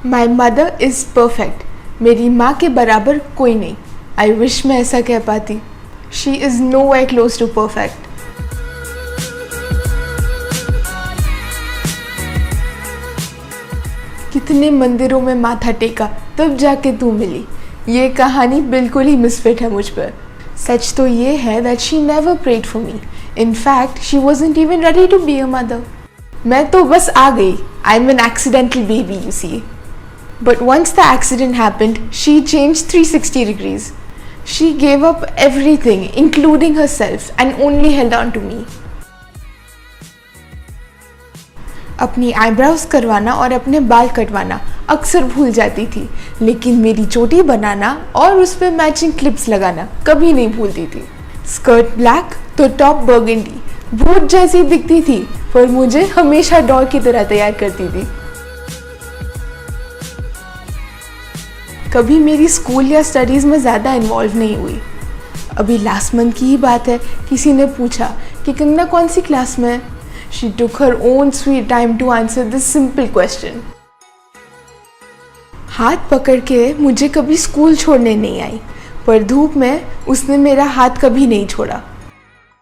My mother is perfect. मेरी माँ के बराबर कोई नहीं। आई विश मैं ऐसा कह पाती। She is no way close to perfect. कितने मंदिरों में माथा टेका तब जाके तू मिली। ये कहानी बिल्कुल ही मिसफिट है मुझ पर। सच तो ये है that she never prayed for me. In fact she wasn't even ready to be a mother. मैं तो बस आ गई। I am an accidental baby you see. But once the accident happened, she changed 360 degrees. She gave up everything, including herself, and only held on to me. अपनी eyebrows करवाना और अपने बाल कटवाना अक्सर भूल जाती थी, लेकिन मेरी चोटी बनाना और उस पर मैचिंग क्लिप्स लगाना कभी नहीं भूलती थी। स्कर्ट ब्लैक तो टॉप बर्गंडी, भूत जैसी दिखती थी, पर मुझे हमेशा डॉल की तरह तैयार करती थी। कभी मेरी स्कूल या स्टडीज़ में ज़्यादा इन्वॉल्व नहीं हुई। अभी लास्ट मंथ की ही बात है, किसी ने पूछा कि कंगना कौन सी क्लास में है। She took her own sweet time to answer this simple question. हाथ पकड़ के मुझे कभी स्कूल छोड़ने नहीं आई, पर धूप में उसने मेरा हाथ कभी नहीं छोड़ा।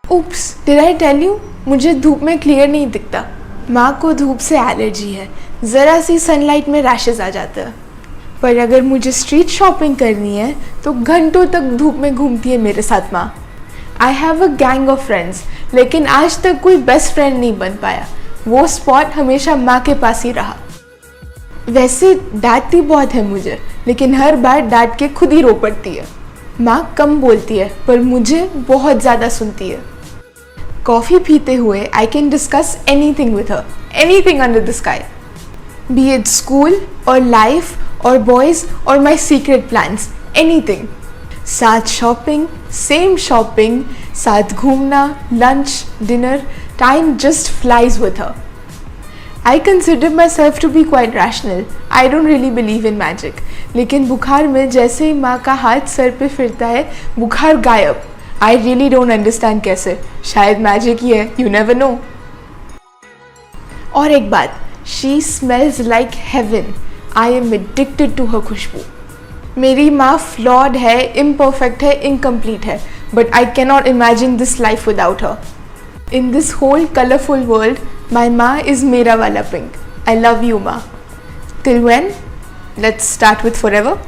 उप्स, डिड आई टेल यू, मुझे धूप में क्लियर नहीं दिखता। माँ को धूप से एलर्जी है, ज़रा सी सनलाइट में रैशेज आ जाता है। पर अगर मुझे स्ट्रीट शॉपिंग करनी है तो घंटों तक धूप में घूमती है मेरे साथ माँ। I have a gang of friends, लेकिन आज तक कोई बेस्ट फ्रेंड नहीं बन पाया। वो स्पॉट हमेशा माँ के पास ही रहा। वैसे डांटती बहुत है मुझे, लेकिन हर बार डांट के खुद ही रो पड़ती है। माँ कम बोलती है, पर मुझे बहुत ज़्यादा सुनती है। कॉफ़ी पीते हुए I can discuss anything with her, anything under the sky, be it school और लाइफ और बॉयज़ और माई सीक्रेट प्लान्स, एनीथिंग। साथ शॉपिंग, सेम शॉपिंग, साथ घूमना, lunch, dinner, time just flies with her. I consider myself to be quite rational. I don't really believe in magic, लेकिन बुखार में जैसे ही माँ का हाथ सर पे फिरता है, बुखार गायब। आई रियली डोंट अंडरस्टैंड कैसे, शायद मैजिक ही है, यू नेवर नो। और एक बात, she smells like heaven. I am addicted to her खुशबू। मेरी माँ फ्लॉड है, इम्परफेक्ट है, इनकम्प्लीट है, but I cannot imagine this life without her. In this whole colourful world, my माँ इज़ मेरा वाला पिंक। आई लव यू माँ। Till when? Let's start with forever.